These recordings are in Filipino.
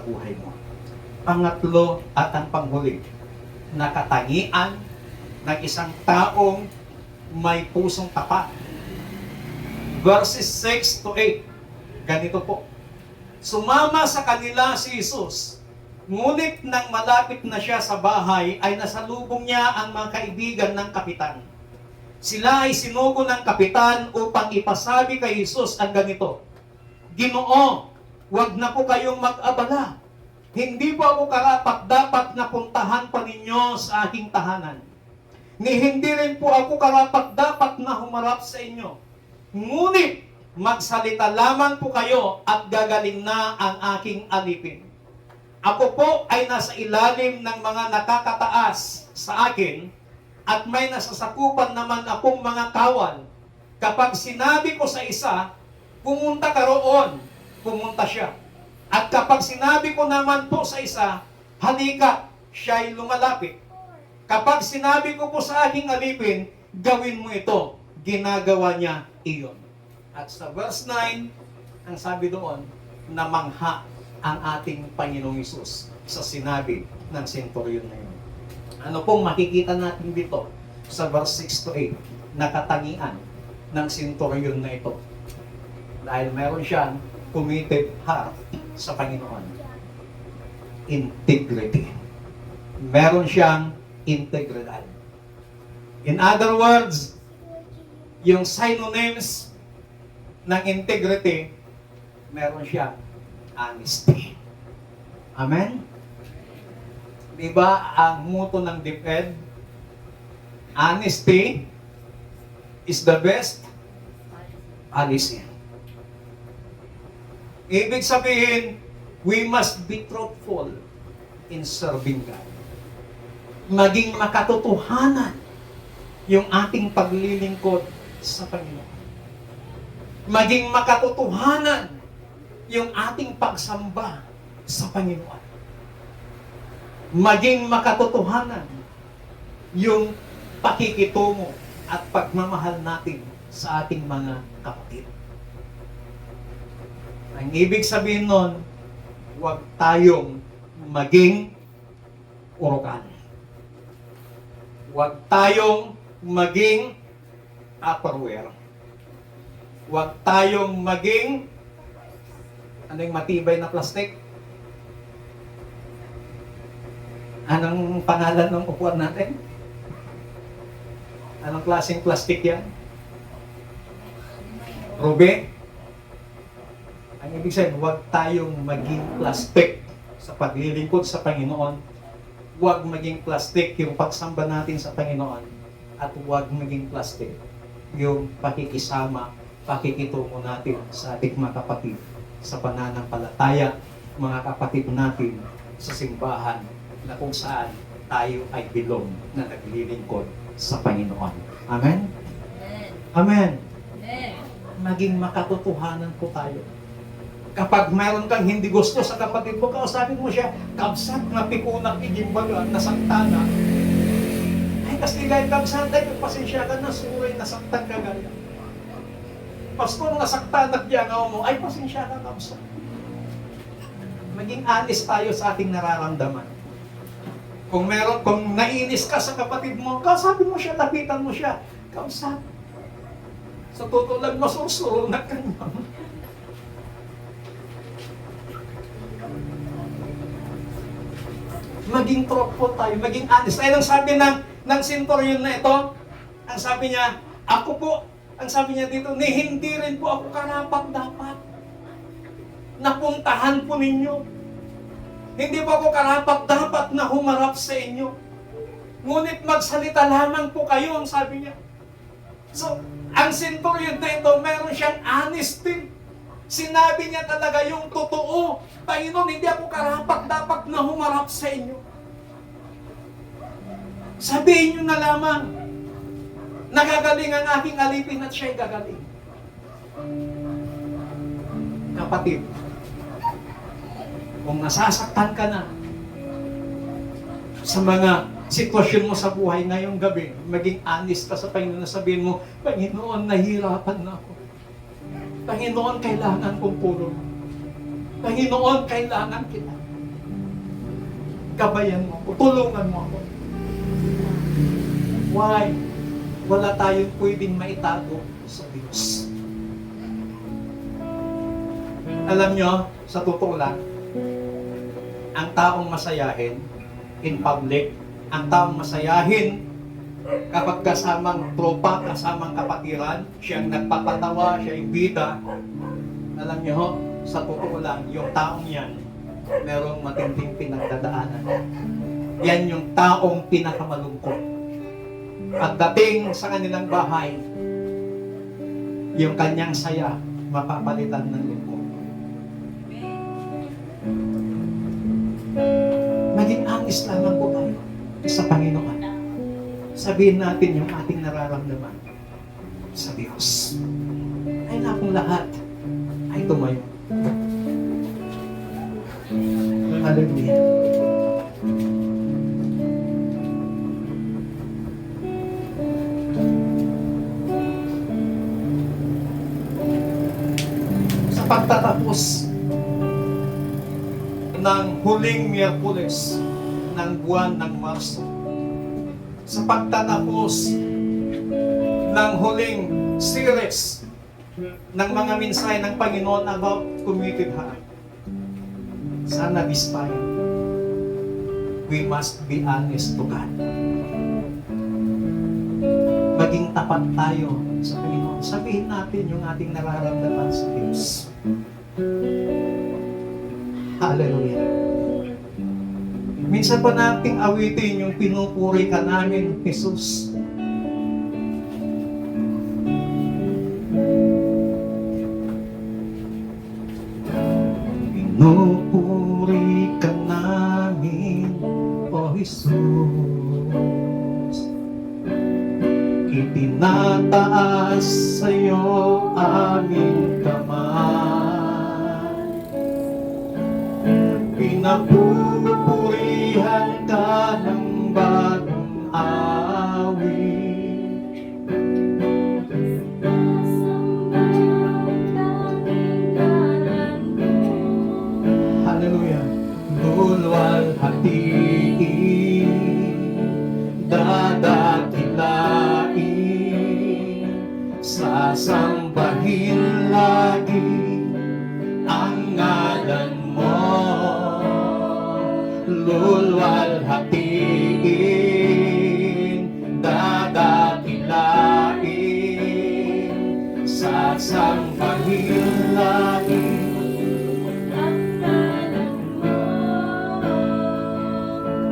buhay mo. Pangatlo at ang panghuli, nakatangian ng isang taong may pusong tapat. Verses 6 to 8. Ganito po. Sumama sa kanila si Jesus. Ngunit nang malapit na siya sa bahay, ay nasalubong niya ang mga kaibigan ng kapitan. Sila ay sinugo ng kapitan upang ipasabi kay Jesus ang ganito, Ginoo, huwag na po kayong mag-abala. Hindi po ako karapat-dapat na puntahan pa ninyo sa aking tahanan. Ni hindi rin po ako karapat-dapat na humarap sa inyo. Ngunit, magsalita lamang po kayo at gagaling na ang aking alipin. Ako po ay nasa ilalim ng mga nakakataas sa akin at may nasasakupan naman akong mga kawal. Kapag sinabi ko sa isa, pumunta ka roon, pumunta siya. At kapag sinabi ko naman po sa isa, halika, siya'y lumalapit. Kapag sinabi ko po sa aking alipin, gawin mo ito, ginagawa niya iyon. At sa verse 9, ang sabi doon, namangha ang ating Panginoong Hesus sa sinabi ng senturyon na yun. Ano pong makikita natin dito sa verse 6 to 8? Nakatangian ng senturyon na ito. Dahil meron siyang committed heart sa Panginoon. Integrity. Meron siyang integridad. In other words, yung synonyms ng integrity, meron siyang honesty. Amen? Diba ang motto ng DepEd? Honesty is the best policy. Ibig sabihin, we must be truthful in serving God. Maging makatotohanan yung ating paglilingkod sa Panginoon. Maging makatotohanan yung ating pagsamba sa Panginoon. Maging makatotohanan yung pakikitungo at pagmamahal natin sa ating mga kapatid. Ang ibig sabihin nun, huwag tayong maging urukan. Huwag tayong maging Tupperware. Huwag tayong maging anong matibay na plastic? Anong pangalan ng upuan natin? Anong klaseng plastic yan? Rube? Ang ibig sabihin, huwag tayong maging plastic sa paglilingkod sa Panginoon. Huwag maging plastic yung pagsamba natin sa Panginoon. At huwag maging plastic yung pakikisama, pakikitungo natin sa ating mga kapatid sa pananampalataya, mga kapatid natin sa simbahan na kung saan tayo ay bilong na naglilingkod sa Panginoon. Amen? Amen. Amen. Maging makatotohanan po tayo. Kapag mayroon kang hindi gusto sa kapatid mo, kausapin mo siya, kabsat na pikunak igimbaga, nasaktan na. Ay, kasi gaya kabsat, ay, pasensya ka na, suray, nasaktan ka gaya. Pastor, nasaktan at diyangaw mo, ay, pasensya ka, kabsat. Maging honest tayo sa ating nararamdaman. Kung nainis ka sa kapatid mo, kausapin mo siya, lapitan mo siya, kausap. Sa totoo lang, masusuro na kanya. Maging truthful tayo, maging honest. Ay, ang sabi ng centurion na ito, ang sabi niya, ako po, ang sabi niya dito, hindi rin po ako karapat-dapat. Napuntahan po ninyo. Hindi po ako karapat-dapat na humarap sa inyo. Ngunit magsalita lamang po kayo, ang sabi niya. So, ang centurion na ito, meron siyang honesty. Sinabi niya talaga yung totoo. Panginoon, hindi ako karapat-dapat na humarap sa inyo. Sabihin niyo na lamang, nagagaling ang aking alipin at siya'y gagaling. Kapatid, kung nasasaktan ka na sa mga sitwasyon mo sa buhay ngayong gabi, maging honest ka sa Panginoon na sabihin mo, Panginoon, nahihirapan na ako. Panginoon, kailangan kong tulong. Panginoon, kailangan kita. Gabayan mo ako, tulungan mo ako. Why? Wala tayong pwedeng maitago sa Diyos. Alam nyo, sa totoo lang, ang taong masayahin in public, ang taong masayahin kapag kasamang tropa, kasamang kapatiran, siyang nagpapatawa, siya yung bida. Alam niyo ho, sa totoo lang, yung taong yan, merong matinding pinagdadaanan. Yan yung taong pinakamalungkot. Pagdating sa kanilang bahay, yung kanyang saya, mapapalitan ng lungkot. Maging honest lamang po tayo sa Panginoon. Sabihin natin yung ating nararamdaman sa Diyos. Ay na kung lahat ay tumayo. Hallelujah. Sa pagtatapos ng huling Miyerkules ng buwan ng Marso, sa pagtatapos ng huling series ng mga mensahe ng Panginoon about committed heart, sana this time, we must be honest to God. Maging tapat tayo sa Panginoon. Sabihin natin yung ating nararamdaman sa Diyos. Hallelujah. Minsan pa nating awitin yung pinupuri ka namin, Jesus. Pinupuri ka namin, O Jesus. Itinataas sa'yo aming kamay. Pinapupurihan ka ng bagong awit. Hallelujah. Lulwalhatiin, dadakilain, sasambahin lagi ang ngalan mo. Lulwalhatiin, dadakilain, sasambahin lagi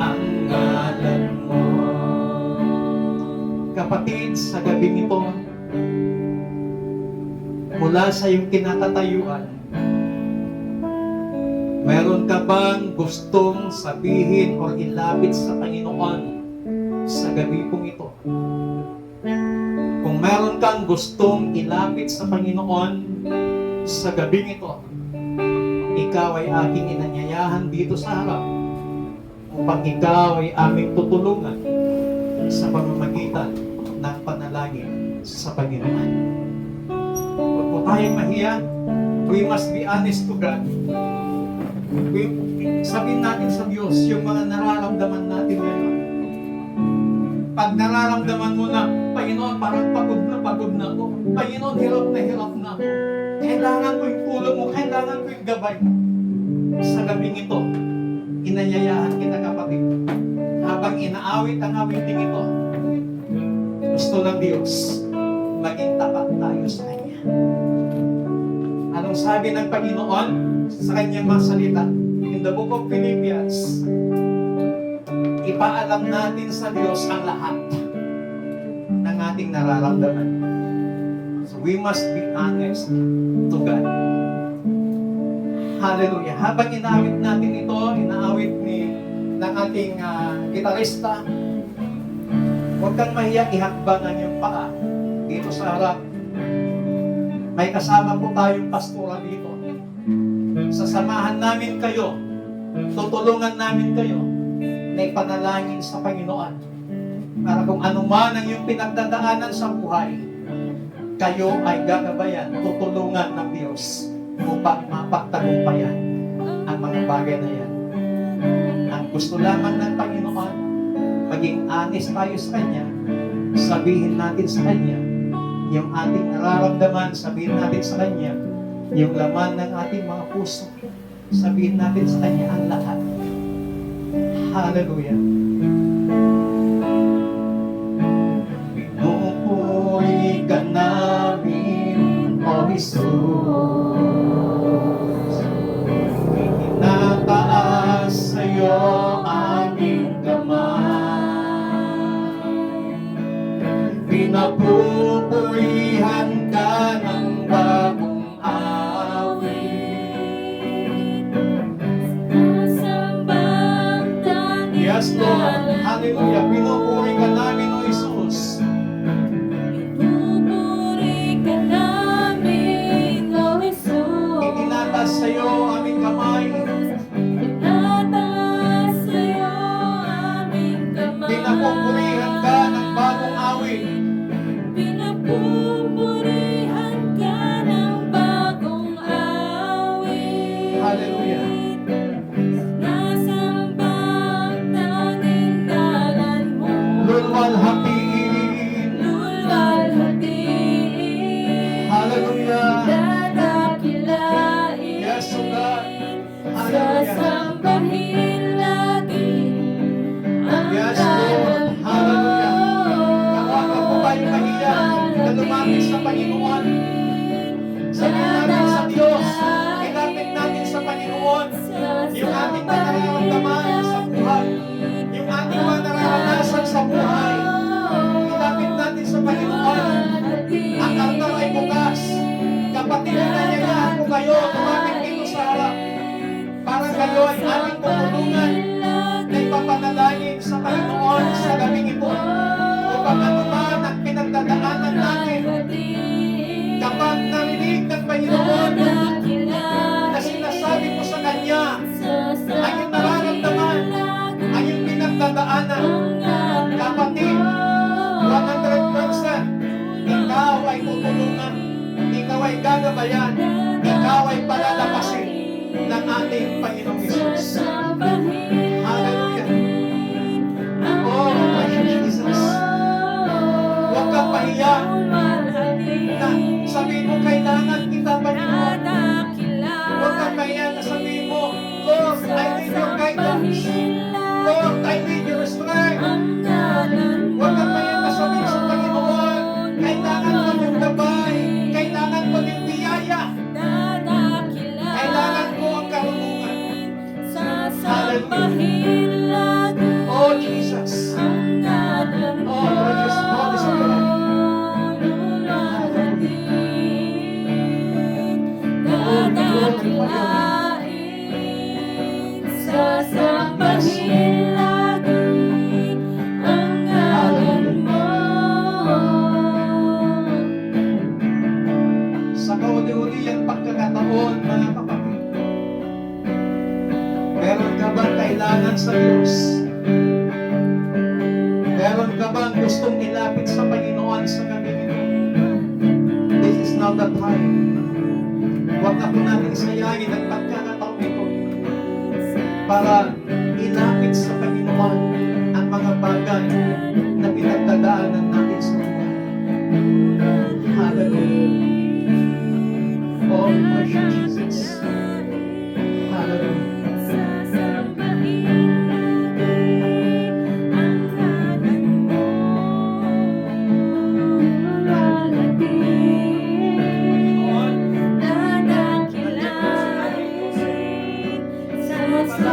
ang ngalan mo. Kapatid, sa gabing ito, mula sa iyong kinatatayuan, meron ka bang gustong sabihin o ilapit sa Panginoon sa gabi pong ito? Kung meron kang gustong ilapit sa Panginoon sa gabing ito, ikaw ay aking inanyayahan dito sa harap upang ikaw ay aming tutulungan sa pamamagitan ng panalangin sa Panginoon. Huwag po tayong mahiya. We must be honest to God. Sabihin natin sa Diyos yung mga nararamdaman natin ngayon. Pag nararamdaman mo na, Panginoon, parang pagod na ako. Panginoon, hirap na ako. Kailangan ko yung tulong mo, kailangan ko yung gabay mo. Sa gabing ito, inanyayahan kita, kapatid. Habang inaawit ang awiting ito, gusto ng Diyos, maging tapat tayo sa Kanya. Anong sabi ng Panginoon sa Kanyang mga salita? In the book of Philippians, ipaalam natin sa Diyos ang lahat ng ating nararamdaman. So we must be honest to God. Hallelujah. Habang inaawit natin ito, inaawit ng ating gitarista, huwag kang mahiyang ihakbangan yung paa dito sa harap. May kasama po tayong pastora dito. Sasamahan namin kayo, tutulungan namin kayo na ipanalangin sa Panginoon para kung ano man ang iyong pinagdadaanan sa buhay, kayo ay gagabayan, tutulungan ng Diyos upang mapagtagumpayan ang mga bagay na yan. Ang Gusto lamang ng Panginoon, maging honest tayo sa Kanya, sabihin natin sa Kanya, yung ating nararamdaman, sabihin natin sa Kanya, yung laman ng ating mga puso, sabihin natin sa Kanya ang lahat. Hallelujah. Pinupuri ka namin, O Jesus. Itinataas sa'yo aming kamay. Pinapupurihan ka ng bagong awit. Yes, Lord. Hallelujah. Pinupuri ka namin, O Jesus. Pinupuri ka namin, O Jesus. Itinataas sa'yo aming kamay. Itataas sa'yo aming kamay. Pinapupurihan ka ng bagong awit. Pinapupurihan ka ng bagong awit. Hallelujah. Sinasamba ang tanging ngalan mo. Lulwalhatiin. Lulwalhatiin. Hallelujah. Dadakilain. Yes, O God. Hallelujah. Sasambahin lagi ang Yes, Lord. ngalan mo. Hallelujah. Kapag po tayo mahiya na lumapit sa Panginoon, sabihin natin sa Diyos, ilapit natin sa Panginoon yung ating nararamdaman sa buhay, yung ating mga nararanasan sa buhay. Ilapit natin sa Panginoon. Ang altar ay bukas. Kapatid, nangyayaan ko kayo, lumapit dito sa harap para kayo ay aming tutulungan na ipapanalangin sa Panginoon sa gabing ito. Upang anuman ang pinagdadaanan natin, kapag narinig ng Panginoon na sinasabi mo sa Kanya, ang iyong nararamdaman, ang iyong pinagdadaanan, kapatid, 100%, ikaw ay tutulungan, ikaw ay gagabayan, ikaw ay palalapasin ng ating Panginoong Hesus. Hallelujah. Oh, my Jesus. Huwag kang pahiya na sabihin mo, kailangan kita, Panginoon. Huwag kang pahiya na sabihin mo, Lord, I need your guidance. Lord, I need your strength. Huwag kang pahiya na sabihin sa Panginoon, kailangan mo yung gabay, kailangan mo yung biyaya, kailangan mo ang karunungan. Hallelujah. Oh, Jesus. Oh, precious Holy Spirit. Sasambahin lagi ang ngalan mo. Sa kauli-uliyang pagkakataon, mga kapatid, meron ka bang kailangan sa Diyos? Meron ka bang gustong ilapit sa Panginoon sa gabing ito? This is not the time. Huwag na po natin sayangin ang pagkakataon ito para ilapit sa Panginoon ang mga bagay na pinagdadaanan natin sa buhay. Hallelujah. Oh, my Jesus. Hallelujah. Sa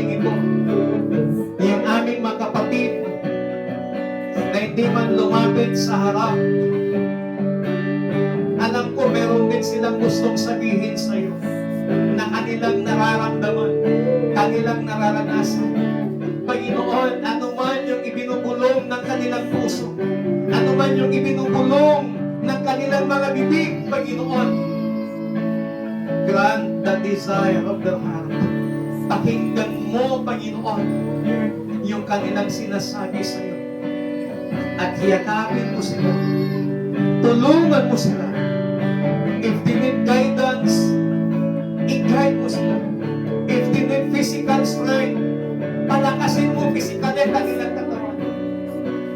gabing ito, yung aming mga kapatid na hindi man lumapit sa harap, alam ko meron din silang gustong sabihin sa iyo na kanilang nararamdaman, kanilang nararanasan. Panginoon, ano man yung ibinubulong ng kanilang puso, ano man yung ibinubulong ng kanilang mga bibig, Panginoon, grant the desire of their heart. Pakinggan mo, Panginoon, yung kanilang sinasabi sa iyo. At yakapin mo sila. Tulungan mo sila. If they need guidance, i-guide mo sila. If they need physical strength, palakasin mo physically ang kanilang katawan.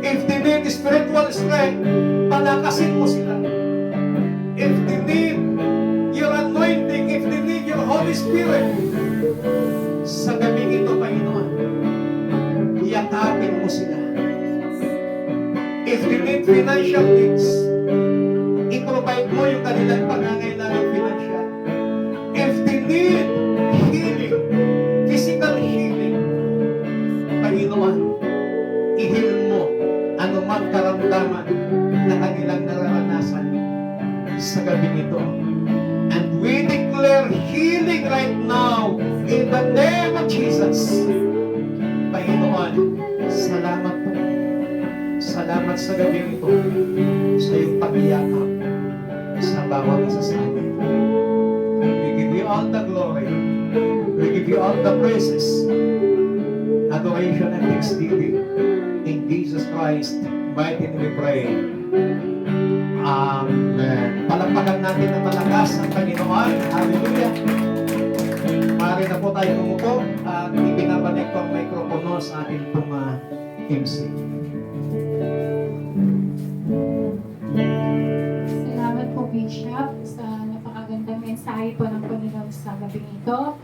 If they need spiritual strength, palakasin mo sila. If they need your anointing, if they need your Holy Spirit, sa gabing ito, Panginoon, yakapin mo sila. If they need financial needs, i-provide mo yung kanilang pangangailangan financial. If they need healing, physical healing, Panginoon, i-heal mo anumang karamdaman na kanilang nararanasan sa gabing ito. And we declare healing right now in the name of Jesus. Panginoon, salamat po. Salamat sa gabing ito sa iyong pagyakap sa bawat isa sa amin. We give you all the glory. We give you all the praises, adoration, and thanksgiving. In Jesus Christ, mighty name we pray. Amen. Palakpakan natin ng malakas ang Panginoon. Hallelujah. Maaari na po tayo umupo at ibinabalik ko ang mikropono sa ating pong MC. Salamat po, Bishop, sa napakagandang mensahe po ng Panginoon sa gabing ito.